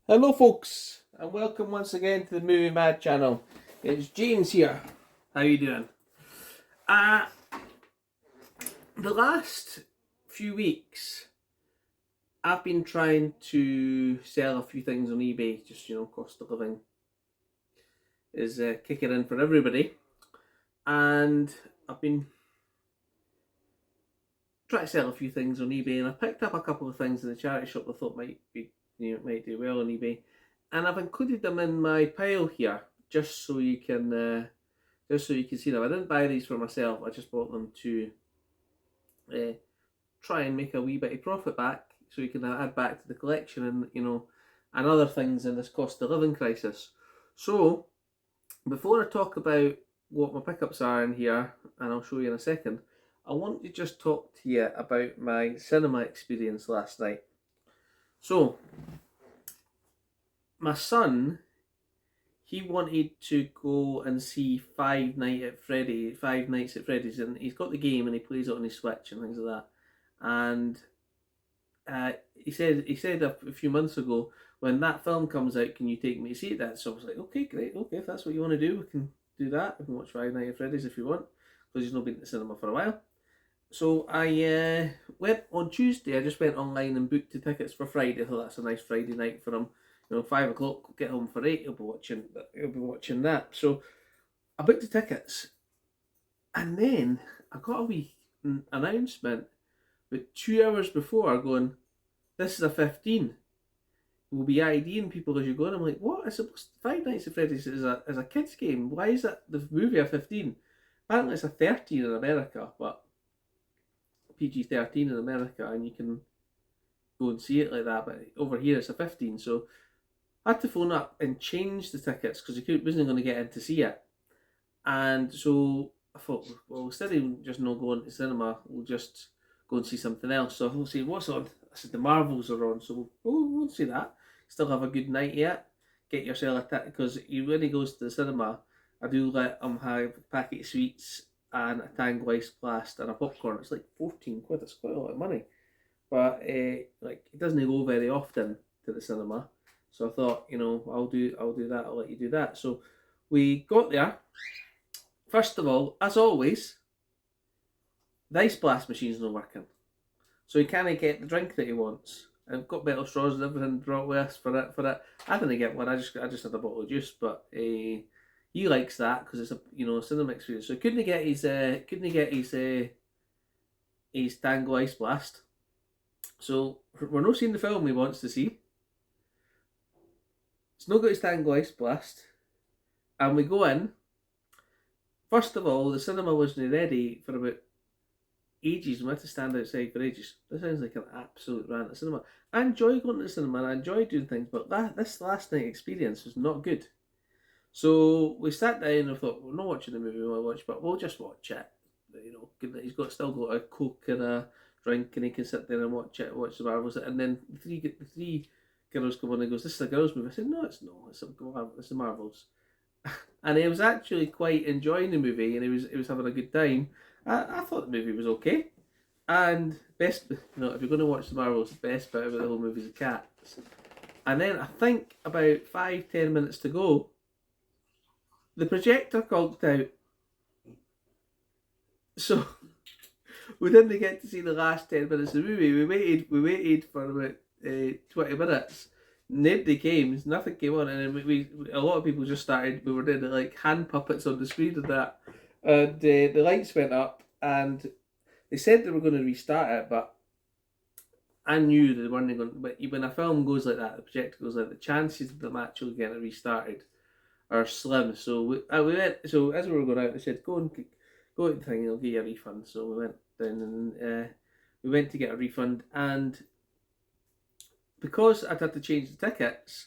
Hello folks, and welcome once again to the Movie Mad channel. It's James here. How you doing? Uh, the last few weeks I've been trying to sell a few things on eBay, just cost of living is kicking in for everybody. And I've been trying to sell a few things on eBay, and I picked up a couple of things in the charity shop I thought might do well on eBay. And I've included them in my pile here just so you can see them. I didn't buy these for myself. I just bought them to uh, try and make a wee bit of profit back, so you can add back to the collection and other things in this cost of living crisis. So before I talk about what my pickups are in here, and I'll show you in a second, I want to just talk to you about my cinema experience last night. So my son, he wanted to go and see Five Nights at Freddy's, and he's got the game and he plays it on his Switch and things like that. And he said a few months ago, when that film comes out, can you take me to see that? So I was like, okay, great, okay, if that's what you want to do, we can do that. We can watch Five Nights at Freddy's if you want, because he's not been to the cinema for a while. So I went on Tuesday. I just went online and booked the tickets for Friday. I thought that's a nice Friday night for him. 5 o'clock, get home for 8. He'll be watching that. So I booked the tickets, and then I got a wee announcement, but 2 hours before, going, "This is a 15. We'll be IDing people as you go." And I'm like, "What? It's supposed Five Nights at Freddy's is a kids game. Why is that the movie a 15? Apparently it's a 13 in America, but PG-13 in America, and you can go and see it like that. But over here it's a 15. So I had to phone up and change the tickets because he wasn't going to get in to see it. And so I thought, well, instead of just not going to cinema, we'll just go and see something else. So we'll see what's on. I said the Marvels are on, so we'll see that. Still have a good night yet. Get yourself a ticket, because when he goes to the cinema, I do let him have a packet of sweets and a Tango Ice Blast and a popcorn. It's like 14 quid. It's quite a lot of money, but like he doesn't go very often to the cinema. So I thought, I'll do that. I'll let you do that. So we got there. First of all, as always, the ice blast machine's not working, so he can't get the drink that he wants. I've got metal straws and everything brought with us for it. I didn't get one. I just had a bottle of juice, but he likes that because it's a cinema experience. So he couldn't get his Tango Ice Blast. So we're not seeing the film he wants to see. It's not got his Tango Ice Blast, and we go in. First of all, the cinema wasn't ready for about ages. We had to stand outside for ages. This sounds like an absolute rant at cinema. I enjoy going to the cinema and I enjoy doing things, but this last night experience was not good. So we sat down and I thought, we're not watching the movie we want to watch, but we'll just watch it. He's still got a Coke and a drink, and he can sit there and watch the Marvels. And then the three girls come on and goes, "This is a girls' movie." I said, "No, it's not. It's the Marvels." And he was actually quite enjoying the movie, and he was having a good time. I thought the movie was okay. And if you're going to watch the Marvels, the best bit about the whole movie is the cats. And then I think about 5-10 minutes to go, the projector conked out. So we didn't get to see the last 10 minutes of the movie. We waited for about 20 minutes. Nobody came. Nothing came on, and then we a lot of people just started. We were doing like hand puppets on the screen and that, and the lights went up, and they said they were going to restart it, but I knew they weren't going. But when a film goes like that, the projector goes like that, the chances of them actually getting it restarted are slim. So we went. So as we were going out, they said, go to the thing, they'll give you a refund. So we went down and we went to get a refund, and because I'd had to change the tickets,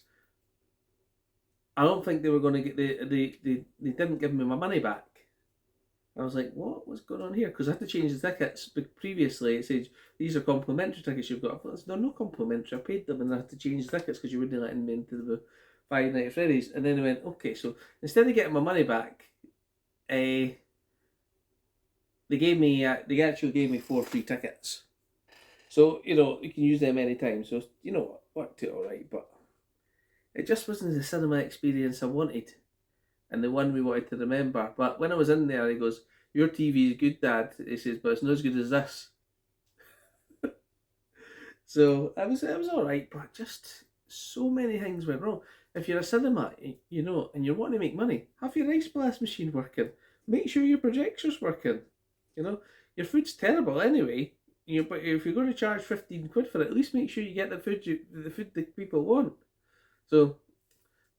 I don't think they were going to get they didn't give me my money back. I was like, what? What's going on here? Because I had to change the tickets. But previously, it said, these are complimentary tickets you've got. I thought, they're not complimentary. I paid them and I had to change the tickets because you wouldn't let me into the Five Nights at Freddy's. And then I went, okay, so instead of getting my money back, they actually gave me 4 free tickets. So, you can use them anytime. So, worked it all right. But it just wasn't the cinema experience I wanted, and the one we wanted to remember. But when I was in there, he goes, "Your TV is good, Dad." He says, "But it's not as good as this." So it was all right, but just so many things went wrong. If you're a cinema, and you're wanting to make money, have your ice blast machine working. Make sure your projector's working. You know, your food's terrible anyway. But if you're going to charge 15 quid for it, at least make sure you get the food that people want. So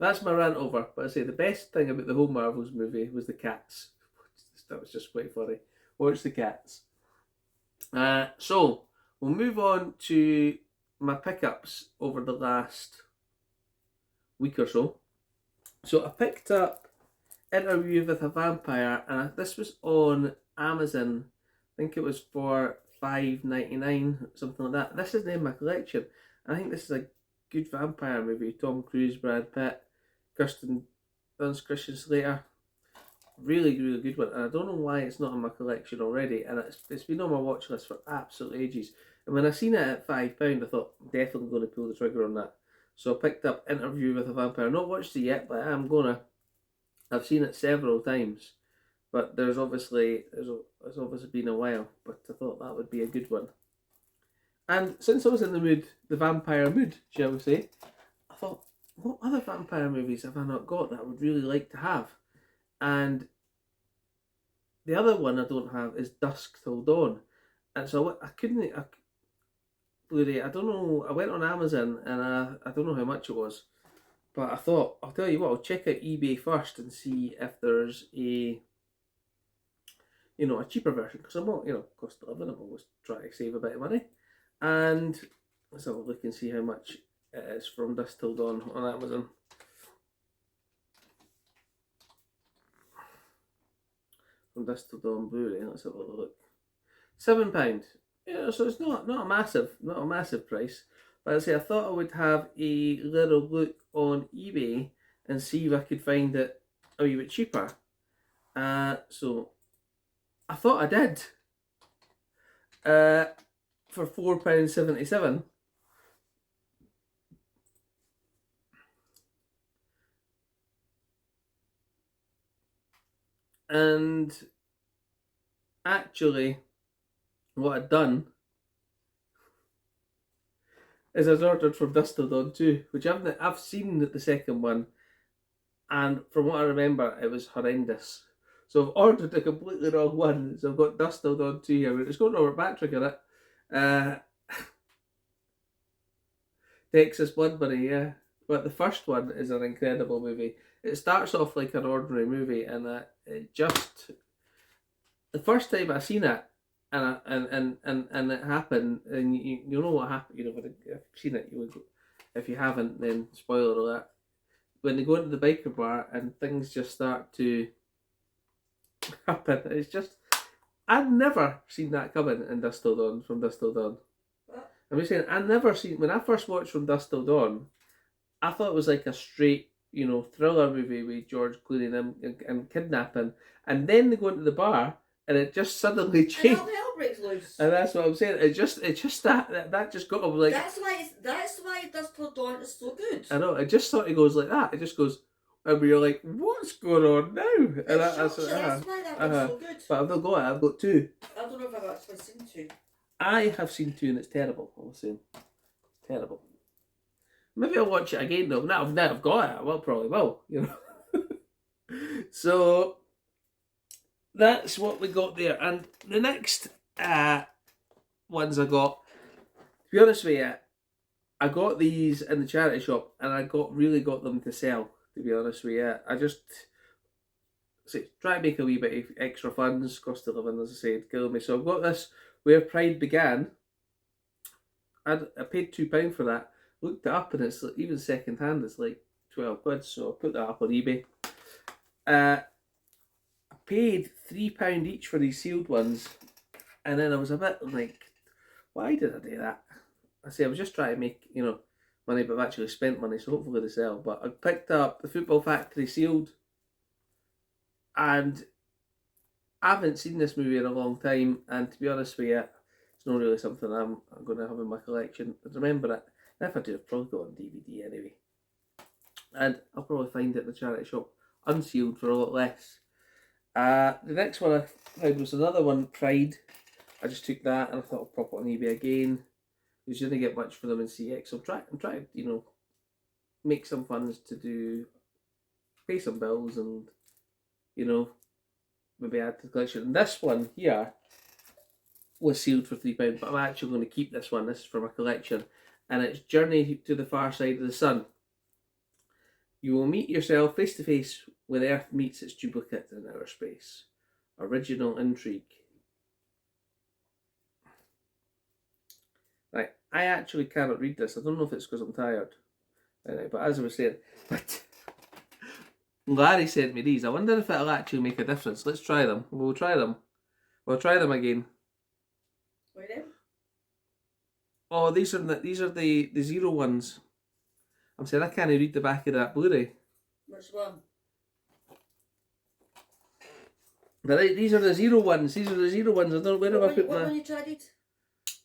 that's my rant over. But I say the best thing about the whole Marvels movie was the cats. That was just quite funny. Watch the cats. So we'll move on to my pickups over the last week or so. So I picked up Interview with a Vampire, and this was on Amazon. I think it was for $5.99, something like that. This is in my collection. I think this is a good vampire movie. Tom Cruise, Brad Pitt, Kirsten Dunst, Christian Slater. Really, really good one. And I don't know why it's not in my collection already. And it's been on my watch list for absolute ages. And when I seen it at £5, I thought, I'm definitely going to pull the trigger on that. So I picked up Interview with a Vampire. I've not watched it yet, but I'm going to. I've seen it several times. But there's obviously been a while. But I thought that would be a good one. And since I was in the vampire mood, shall we say, I thought, what other vampire movies have I not got that I would really like to have? And the other one I don't have is Dusk Till Dawn. And so I couldn't, Blu-ray, I don't know, I went on Amazon and I don't know how much it was. But I thought, I'll tell you what, I'll check out eBay first and see if there's a cheaper version. Because I'm not, cost of living, I'm always trying to save a bit of money. And let's have a look and see how much it is from Dusk Till Dawn on Amazon. From Dusk Till Dawn Blu-ray, let's have a look. £7. So it's not a massive price. But I thought I would have a little look on eBay and see if I could find it a wee bit cheaper. So I thought I did. For £4.77. And actually, what I'd done is I'd ordered from Dusk Till Dawn 2, which I've seen the second one, and from what I remember, it was horrendous. So I've ordered the completely wrong one. So I've got Dusk Till Dawn 2 here. It's got Robert Patrick in it. Texas Blood Money, yeah. But the first one is an incredible movie. It starts off like an ordinary movie, and it just the first time I seen it, and it happened, and you know what happened. If you've seen it, you would. If you haven't, then spoiler alert. When they go into the biker bar and things just start to happen, it's just I'd never seen that coming in Dusk Till Dawn from Dusk Till Dawn. I'm just saying, I never seen when I first watched From Dusk Till Dawn. I thought it was like a straight, thriller movie with George Clooney and kidnapping, and then they go into the bar, and it just suddenly changed. And all hell breaks loose. And that's what I'm saying. It just that just got like. That's why Dusk Till Dawn is so good. I know. It just sort of goes like that. It just goes, and we're like, what's going on now? And that's why that was so good. But I've not got it. I've got 2. I don't know if I've actually seen 2. I have seen 2 and it's terrible. I was saying, terrible. Maybe I'll watch it again though. Now I've got it. I probably will. So that's what we got there. And the next ones I got, to be honest with you, I got these in the charity shop, and I really got them to sell. To be honest with you, I just try to make a wee bit of extra funds. Cost of living, as I said, killing me. So I've got this Where Pride Began. I paid £2 for that. Looked it up, and it's even second hand. It's like 12 quid. So I put that up on eBay. I paid £3 each for these sealed ones, and then I was a bit like, why did I do that? I was just trying to make money, but I've actually spent money, so hopefully they sell. But I picked up the Football Factory sealed, and I haven't seen this movie in a long time, and to be honest with you, it's not really something I'm going to have in my collection. I remember it, and if I do, I've probably got it on DVD anyway. And I'll probably find it in the charity shop, unsealed for a lot less. The next one I found was another one, Pride. I just took that and I thought I'll pop it on eBay again. You didn't get much for them in CX. I'm trying to, make some funds to pay some bills and, maybe add to the collection. And this one here was sealed for £3, but I'm actually going to keep this one. This is for my collection. And it's Journey to the Far Side of the Sun. You will meet yourself face to face when Earth meets its duplicate in outer space. Original intrigue. Right, I actually cannot read this. I don't know if it's because I'm tired. Right, but as I was saying, Larry sent me these. I wonder if it'll actually make a difference. Let's try them. We'll try them. We'll try them again. What are they? Oh, these are the zero ones. I'm saying I can't read the back of that Blu-ray. Which one? These are the zero ones. These are the zero ones. I don't know where have I put What one you tried it?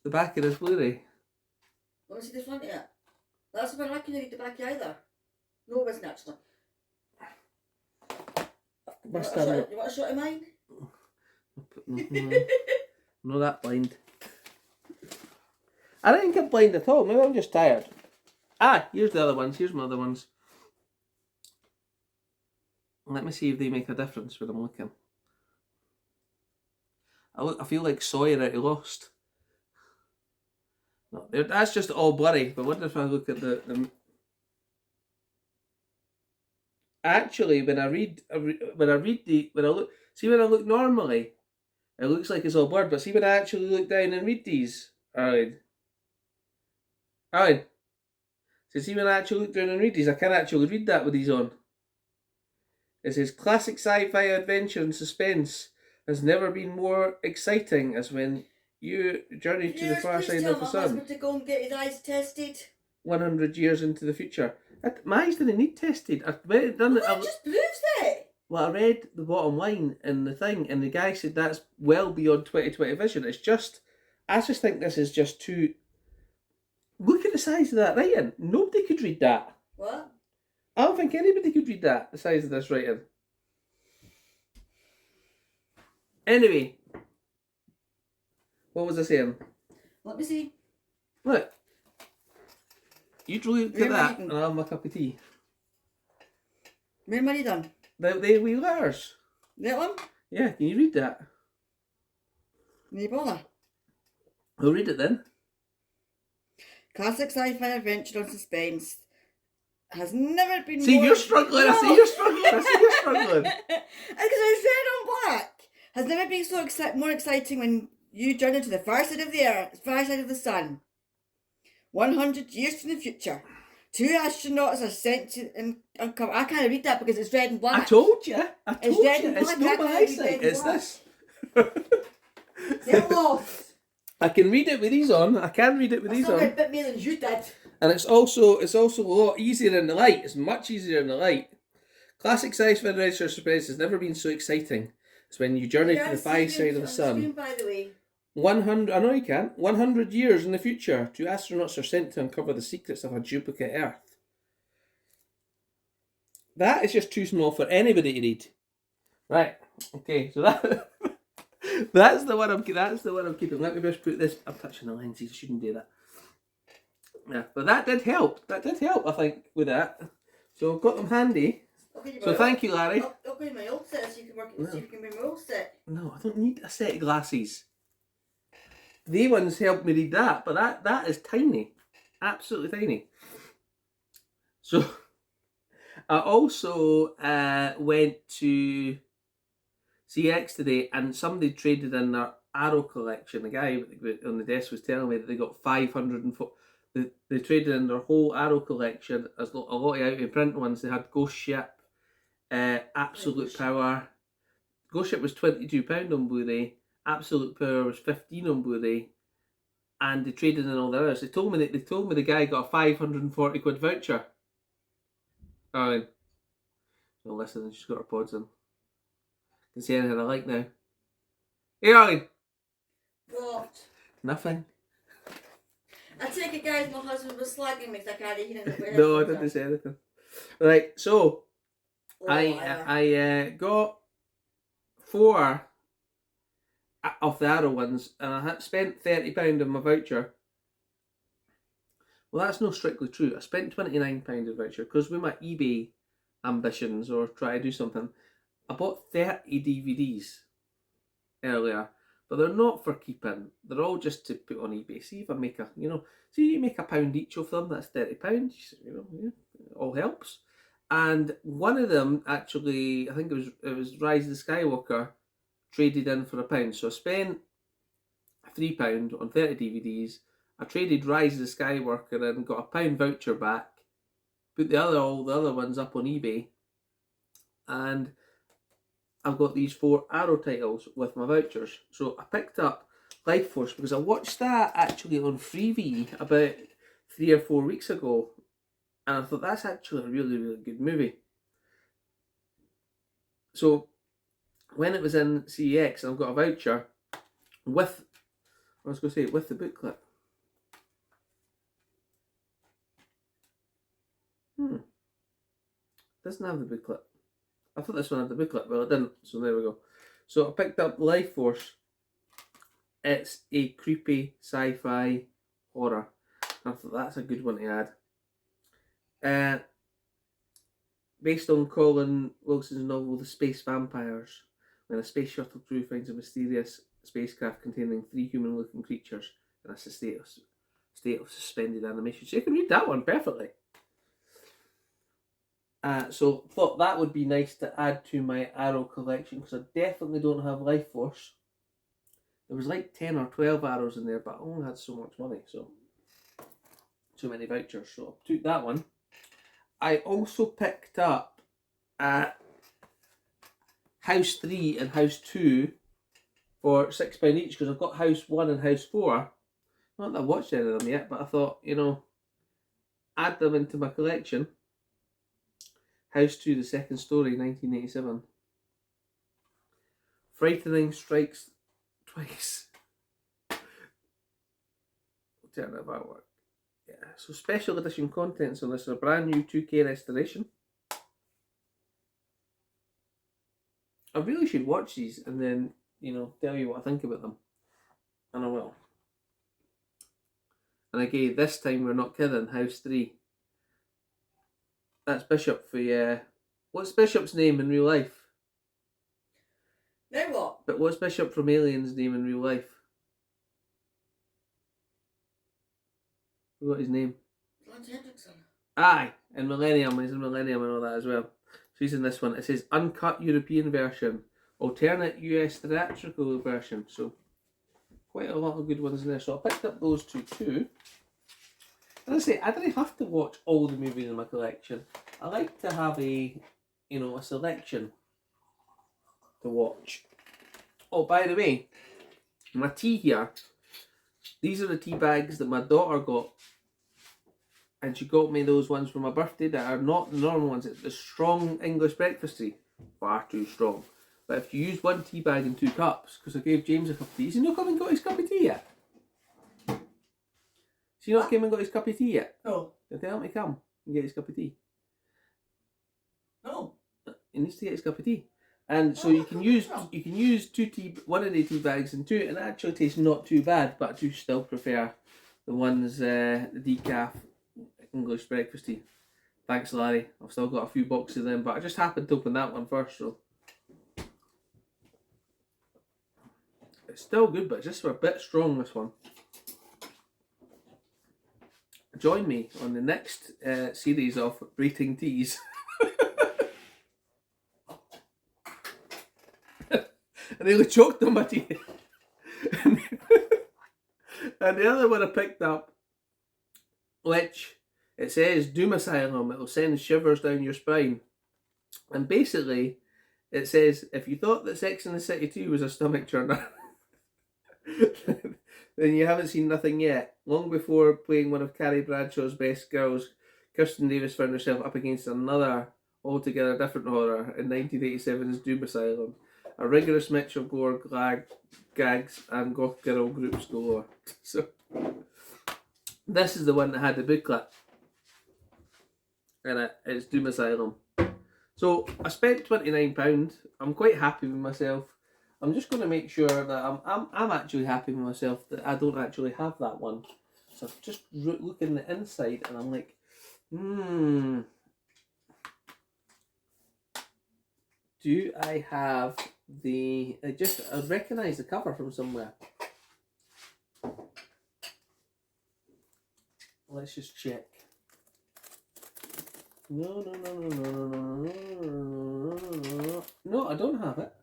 the back of this Blu-ray. Let me see the front of it. That's the one I couldn't read the back either. No, it wasn't actually. Must You have want a shot of mine? I'm not that blind. I don't think I'm blind at all. Maybe I'm just tired. Here's the other ones. Here's my other ones. Let me see if they make a difference when I'm looking. I feel like Sawyer out of Lost. No, that's just all blurry. But I wonder if I look at the Actually, when I look normally, it looks like it's all blurred. But see when I actually look down and read these, Alan. So see when I actually look down and read these, I can't actually read that with these on. It says classic sci-fi adventure and suspense has never been more exciting as when you journey to the far side of the sun. Husband to go and get his eyes tested. 100 years into the future. My eyes didn't need tested. I've done it. Well, it just proves it. Well, I read the bottom line in the thing, and the guy said that's well beyond 20/20 vision. I just think this is just too. Look at the size of that writing. Nobody could read that. What? I don't think anybody could read that, the size of this writing. Anyway, what was I saying? Let me see. Look. You look at that, and I'll have my cup of tea. Where am I done? The wee letters. That one? Yeah, can you read that? No bother. I'll read it then. Classic sci-fi adventure and suspense has never been See, more... you're struggling. No. I see you're struggling. Because it's red on black. Has never been more exciting when you journey to the far side of the earth, far side of the sun. 100 years in the future, 2 astronauts are sent to uncover. I can't read that because it's red and black. I told you. It's red and black. It's not my eyesight. It's this. Get lost. I can read it with these on. I can read it with these on. A bit more than you did. And it's also a lot easier in the light. It's much easier in the light. Classic sci-fi adventure suspense has never been so exciting. It's when you journey to the far side of the sun. Screen, by the way. 100. I know you can. 100 years in the future, 2 astronauts are sent to uncover the secrets of a duplicate Earth. That is just too small for anybody to read. Right. Okay. So that's the one I'm keeping. Let me just put this. I'm touching the lenses. I shouldn't do that. Yeah, but that did help. I think, with that. So I've got them handy. Okay, so thank you, Larry. I'll go in my old set so you can work. No. So you can bring my old set. No, I don't need a set of glasses. They ones helped me read that, but that is tiny. Absolutely tiny. So, I also went to CX today and somebody traded in their Arrow collection. The guy on the desk was telling me that they got 504. They traded in their whole Arrow collection, as a lot of out-of-print ones. They had Ghost Ship, Absolute Power. Ghost Ship was £22 on Blu-ray. Absolute Power was $15 on Blu-ray, and they traded in all the others. They told me the guy got a £540 voucher. Oh, no, listen, she's got her pods in. Can see anything I like now. Hey, Arlene. What? Nothing. I take it, guys. My husband was slagging me because I can't hear him. No, I didn't say anything. Right, so Oh, I got 4 of the Arrow ones, and I had spent £30 on my voucher. Well, that's not strictly true. I spent £29 of voucher because with my eBay ambitions or try to do something, I bought 30 DVDs earlier, but they're not for keeping. They're all just to put on eBay. See if I make a, see you make £1 each of them. That's £30. Yeah, all helps. And one of them actually, I think it was Rise of the Skywalker, traded in for £1. So I spent £3 on 30 DVDs. I traded Rise of the Skywalker and got £1 voucher back. Put all the other ones up on eBay, and I've got these 4 Arrow titles with my vouchers. So I picked up Life Force because I watched that actually on Freevee about 3 or 4 weeks ago, and I thought that's actually a really, really good movie. So when it was in CEX and I've got a voucher with, with the booklet. Doesn't have the booklet. I thought this one had the booklet, well it didn't, so there we go. So I picked up Life Force. It's a creepy sci-fi horror. I thought that's a good one to add. Based on Colin Wilson's novel The Space Vampires, when a space shuttle crew finds a mysterious spacecraft containing 3 human-looking creatures in a state of suspended animation. So you can read that one perfectly. So thought that would be nice to add to my Arrow collection because I definitely don't have Life Force. There was like 10 or 12 Arrows in there, but I only had so much money, so too many vouchers, so I took that one. I also picked up House 3 and House 2 for £6 each because I've got House 1 and House 4. Not that I've watched any of them yet, but I thought, add them into my collection. House 2, The Second Story, 1987. Frightening Strikes Twice. Alternative artwork. Yeah, so special edition contents on this are a brand new 2K restoration. I really should watch these and then, tell you what I think about them. And I will. And again, this time we're not kidding, House 3. That's Bishop for, what's Bishop's name in real life? Now what? But what's Bishop from Alien's name in real life? Forgot his name. Lance Hendrickson. Aye, and Millennium, he's in Millennium and all that as well. So he's in this one. It says uncut European version, alternate US theatrical version. So quite a lot of good ones in there. So I picked up those two too. And I say, I didn't have to watch all the movies in my collection. I like to have a selection to watch. Oh, by the way, my tea here, these are the tea bags that my daughter got. And she got me those ones for my birthday that are not the normal ones. It's the strong English breakfast tea. Far too strong. But if you use 1 tea bag and 2 cups, because I gave James a cup of tea, has he not come and got his cup of tea yet? Has he not came and got his cup of tea yet? No. Did they help me come and get his cup of tea? No. He needs to get his cup of tea. And so you can use one of the tea bags and 2, and it actually tastes not too bad, but I do still prefer the ones, the decaf English breakfast tea. Thanks, Larry. I've still got a few boxes of them, but I just happened to open that one first, so it's still good, but just a bit strong, this one. Join me on the next series of rating teas. I nearly choked on my tea. And the other one I picked up, which it says Doom Asylum, it'll send shivers down your spine. And basically, it says, if you thought that Sex and the City 2 was a stomach churner, then you haven't seen nothing yet. Long before playing one of Carrie Bradshaw's best girls, Kirsten Davis found herself up against another altogether different horror in 1987's Doom Asylum. A rigorous mix of gore, gags, and goth girl groups galore. So, this is the one that had the booklet. and it's Doom Asylum. So I spent £29. I'm quite happy with myself. I'm just going to make sure that I'm actually happy with myself that I don't actually have that one. So I'm just looking the inside and I'm like, do I have the? I recognise the cover from somewhere. Let's just check. No, I don't have it.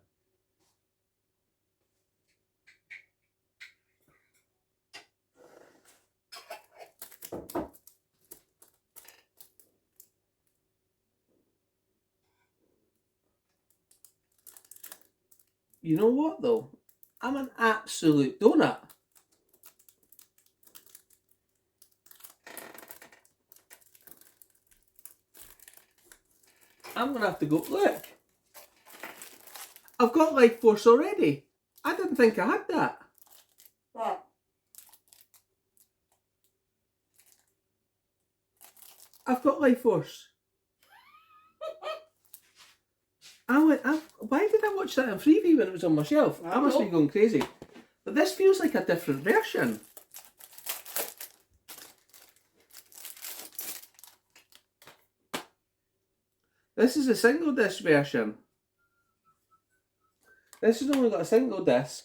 You know what though? I'm an absolute donut. I'm gonna have to go. Look, I've got Life Force already. I didn't think I had that. What? I've got Life Force. Why did I watch that in freebie when it was on my shelf? I must be going crazy. But this feels like a different version. This is a single disc version. This has only got a single disc.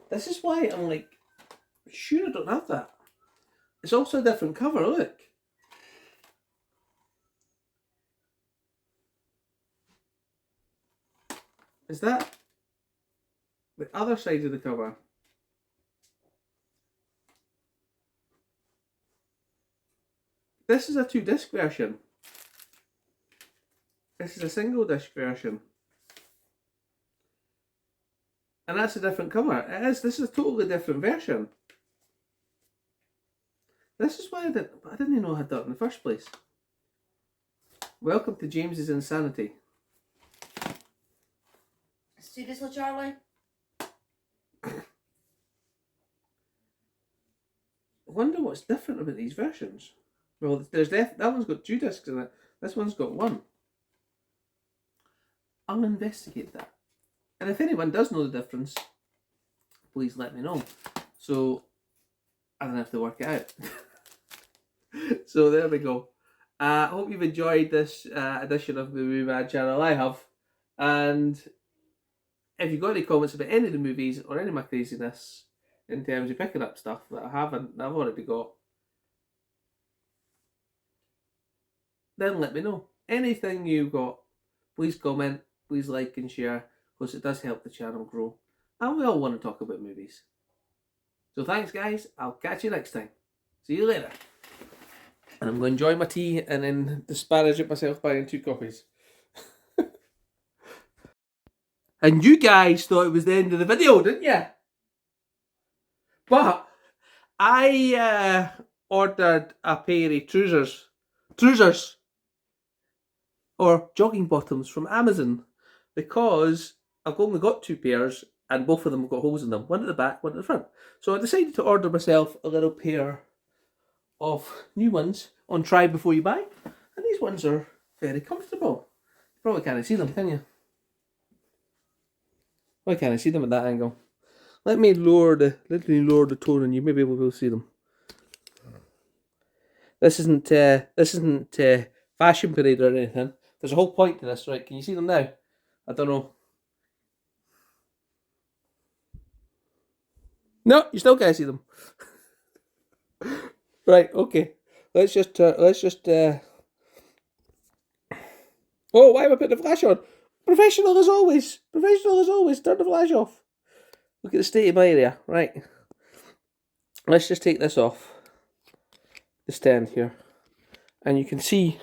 This is why I'm like, sure I don't have that. It's also a different cover, look. Is that the other side of the cover? This is a 2-disc version. This is a single disc version. And that's a different cover. It is. This is a totally different version. This is why I didn't even know I had that in the first place. Welcome to James's Insanity. Seriously, Charlie? I wonder what's different about these versions. Well, that one's got 2 discs in it. This one's got 1. I'll investigate that. And if anyone does know the difference, please let me know. So I don't have to work it out. So there we go. I hope you've enjoyed this edition of the Movie Man channel. I have. And if you've got any comments about any of the movies or any of my craziness in terms of picking up stuff that I've already got, then let me know. Anything you've got, please comment, please like and share, because it does help the channel grow. And we all want to talk about movies. So thanks guys, I'll catch you next time. See you later. And I'm going to enjoy my tea and then disparage at myself buying 2 copies. And you guys thought it was the end of the video, didn't you? But I ordered a pair of trousers, or jogging bottoms from Amazon, because I've only got 2 pairs and both of them have got holes in them, one at the back, one at the front. So I decided to order myself a little pair of new ones on Try Before You Buy, and these ones are very comfortable. You probably can't see them, can you? Why can't I see them at that angle? Let me lower the tone and you maybe we'll be able to see them. This isn't Fashion Parade or anything. There's a whole point to this, right? Can you see them now? I don't know. No, you still can't see them. Right, okay. Let's just Oh, why am I putting the flash on? Professional as always. Professional as always. Turn the flash off. Look at the state of my area. Right. Let's just take this off the stand here. And you can see,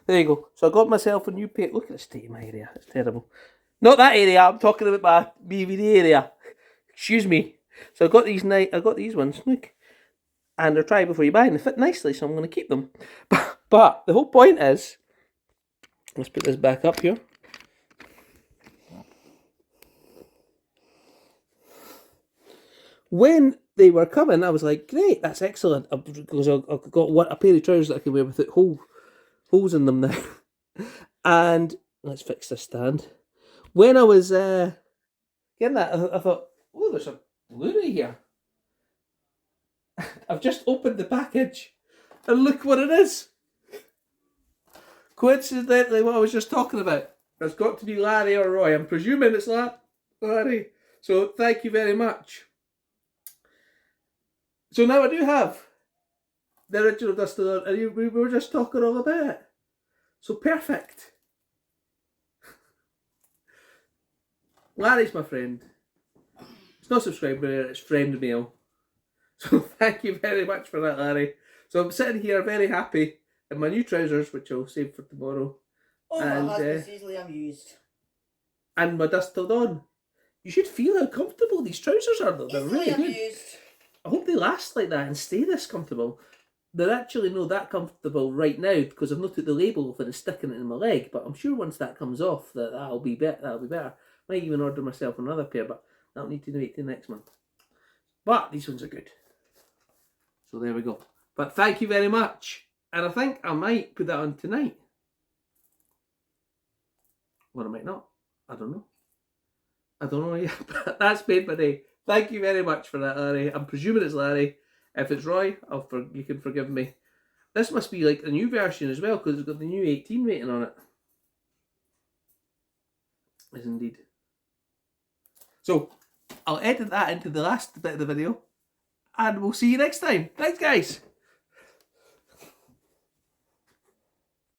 there you go. So I got myself a new pair. Look at the state of my area. It's terrible. Not that area. I'm talking about my BVD area. Excuse me. So I got these ones. Look. And they're Try Before You Buy, and they fit nicely, so I'm going to keep them. But the whole point is, let's put this back up here. When they were coming, I was like, great, that's excellent. Because I've got a pair of trousers that I can wear without holes in them now. And let's fix this stand. When I was getting that, I thought, oh, there's a Blu-ray here. I've just opened the package, and look what it is. Coincidentally, what I was just talking about. It's got to be Larry or Roy. I'm presuming it's Larry. So thank you very much. So now I do have the original Dustin, and we were just talking all about it. So perfect. Larry's my friend. It's not subscriber, it's friend mail. So thank you very much for that, Larry. So I'm sitting here very happy in my new trousers, which I'll save for tomorrow. Oh, And, my husband's easily amused. And my Dusk Till Dawn. You should feel how comfortable these trousers are, though. They're Easily really good. amused. I hope they last like that and stay this comfortable. They're actually not that comfortable right now because I've not took the label off and it's sticking it in my leg. But I'm sure once that comes off, that'll be better. Might even order myself another pair, but that'll need to wait till next month. But these ones are good. So there we go. But thank you very much. And I think I might put that on tonight. Or I might not. I don't know. Yet, but that's made my day. Thank you very much for that, Larry. I'm presuming it's Larry. If it's Roy, you can forgive me. This must be like a new version as well because it's got the new 18 rating on it. Yes, indeed. So, I'll edit that into the last bit of the video. And we'll see you next time. Thanks, guys.